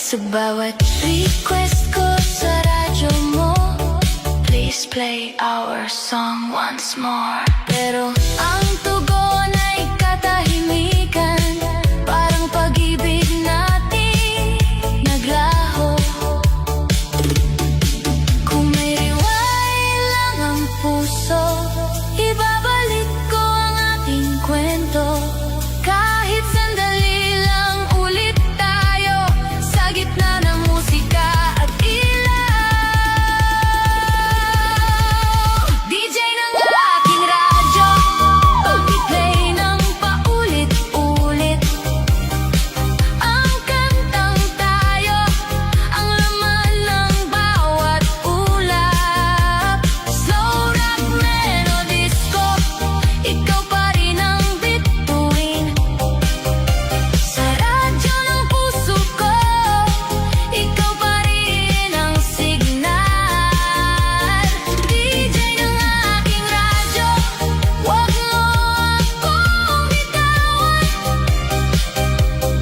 Sa bawat request ko sa radyo mo, please play our song once more. Pero ang tugon ay katahimikan, parang pag-ibig natin naglaho. Kung may rewind lang ang puso, ibabalik ko ang ating kwento. Kahit sandali lang ulit tayo sa gitna ng musika at ilaw. DJ ng aking radyo, pag-play ng paulit-ulit ang kantang tayo, ang laman ng bawat ulap. Slow rock, melodies ko, ikaw pa rin ang bituin. Sa radyo ng puso ko, ikaw pa rin ang signal. DJ ng aking radyo, wag mo akong bitawan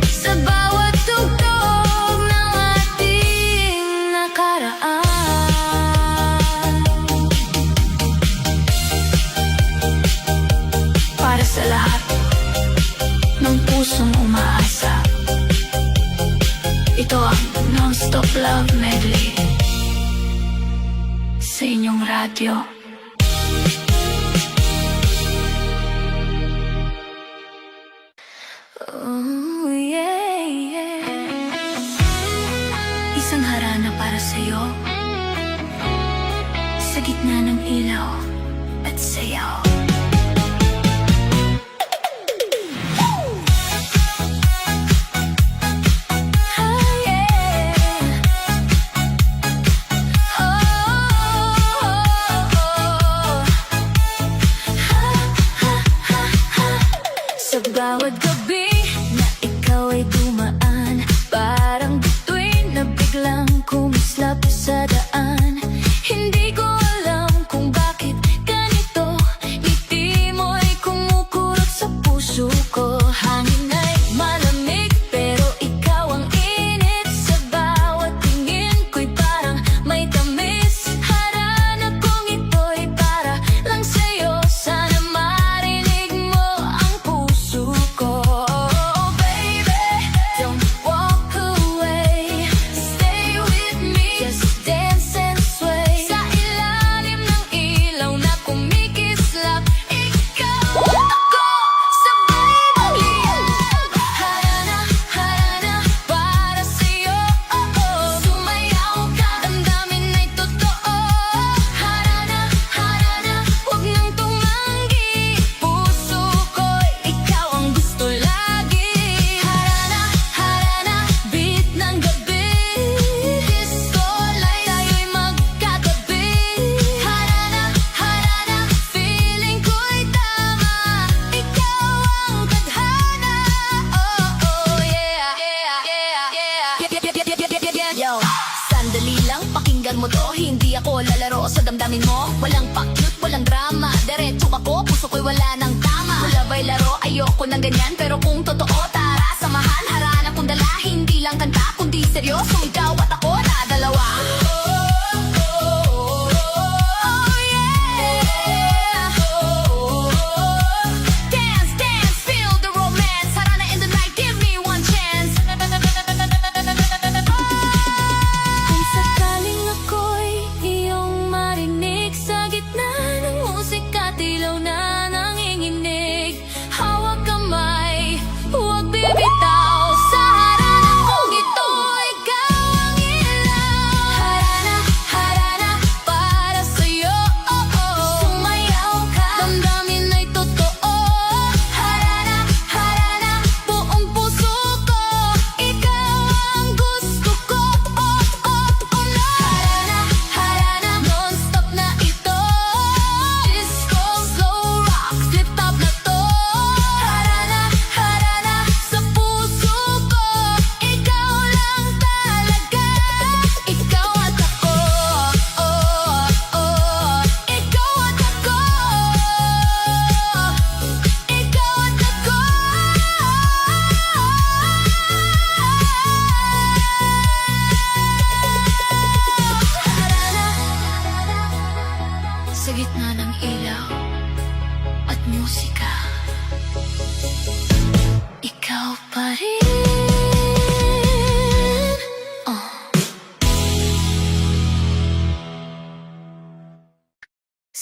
sa bawat tugtog ng ating nakaraan. Para sa lahat ng pusong umaasa, ito ang Non-Stop Love Medley sa inyong radyo. Oh, yeah, yeah. Isang harana para sa'yo, sa gitna ng ilaw at sayaw. Sa bawat gabi na ikaw ay dumaan, parang bituin na biglang kumislap sa daan. Hindi ko alam kung bakit ganito, ngiti mo'y kumukurot sa puso ko. Hangin ay malamig pero ikaw ang init, sa bawat tingin ko'y parang may tamis. Harana kong ito'y para lang sa'yo, sana marinig mo ang puso ko. Oh baby, don't walk away, stay with me, just dance and sway. Sa ilalim ng ilaw na kumikislap, ikaw at ako, sabay magliyab. Harana, harana, para sa'yo, oh oh. Sumayaw ka, damdamin ay totoo. Harana, harana, huwag nang tumanggi, puso ko'y ikaw ang gusto lagi. Harana, harana, beat ng gabi, disco light, tayo'y magkatabi. Harana, harana, feeling ko'y tama, ikaw ang tadhana. Oh, oh, yeah, yeah, yeah, yeah. Yo, sandali lang, pakinggan mo to, hindi ako lalaro sa damdamin mo. Walang pa-cute, walang drama, diretso ako, puso ko'y wala nang tama. Wala ba'y laro, ayoko ng ganyan, pero kung totoo, tara, samahan. Harana kong dala, hindi lang kanta, kundi seryoso, ikaw at ako na dalawa. Oh, yeah. Dance, dance, feel the romance. Harana in the night, give me one chance. Kung sakaling ako'y iyong marinig, sa gitna ng musika, tilaw na nanginginig. Hawak kamay, huwag bibitaw, sa harana kong ito, ikaw ang ilaw. Harana,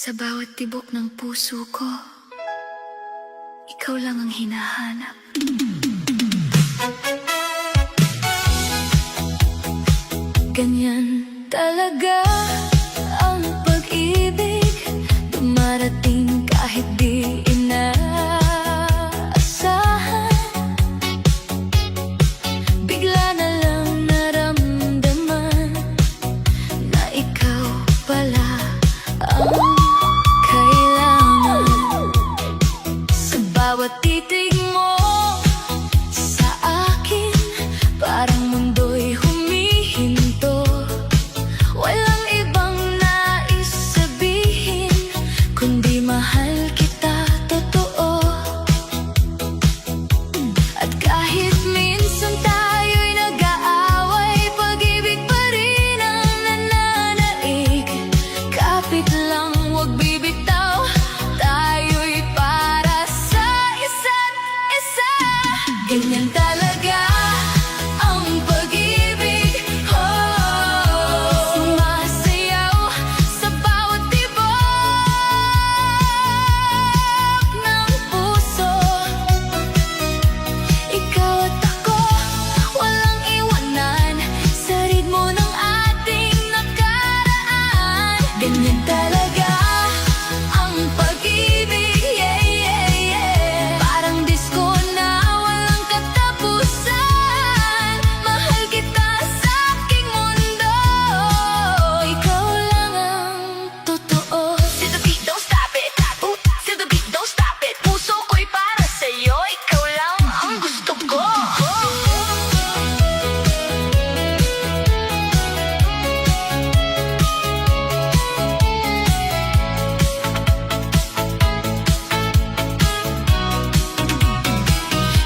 Sa bawat tibok ng puso ko, ikaw lang ang hinahanap. Ganyan talaga ang pag-ibig, dumarating kahit di inaasahan. Bigla na lang naramdaman na ikaw pala ang kailangan. Sa bawat titig mo sa akin, parang mundo'y humihinto. Walang ibang nais sabihin, kundi mahal kita totoo. At kahit minsan tayo'y nag-aaway, pag-ibig pa rin ang nananaig. Kapit lang, huwag bibitaw, tayo'y para sa isa't isa. Ganyan talaga ang pag-ibig, oh, sumasayaw sa bawat tibok ng puso. Ikaw at ako, walang iwanan sa ritmo ng ating nakaraan. Ganyan talaga ang pag-ibig, yeah, yeah, yeah. Parang disco na walang katapusan. Mahal kita sa aking mundo, ikaw lang ang totoo. Feel the beat, don't stop it. Ooh, feel the beat, don't stop it. Puso ko'y para sa'yo, ikaw lang ang gusto ko.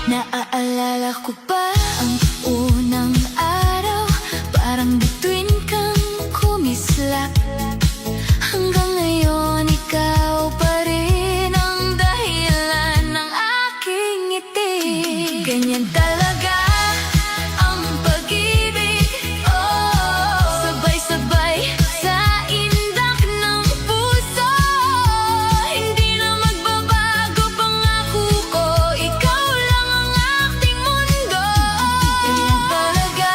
Naaalala ko pa ang unang araw, parang bituin kang kumislap. Hanggang ngayon, ikaw pa rin ang dahilan ng aking ngiti. Ganyan talaga ang pag-ibig, oh, sabay-sabay sa indak ng puso. Hindi na magbabago pangako ko, ikaw lang ang aking mundo. Ganyan talaga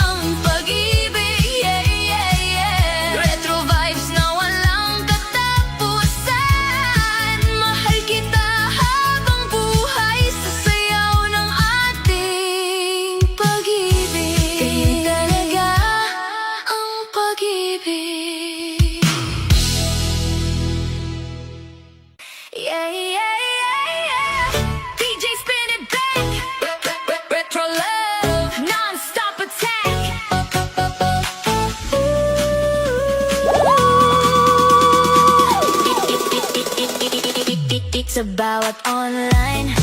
ang pag-ibig, yeah, yeah, yeah. Retro vibes na walang katapusan. Mahal kita habang buhay sa sayaw ng ating pag-ibig. Ganyan talaga ang pag-ibig. Yeah, yeah, yeah, yeah. DJ spin it back. Retro love, non-stop attack. Sa bawat online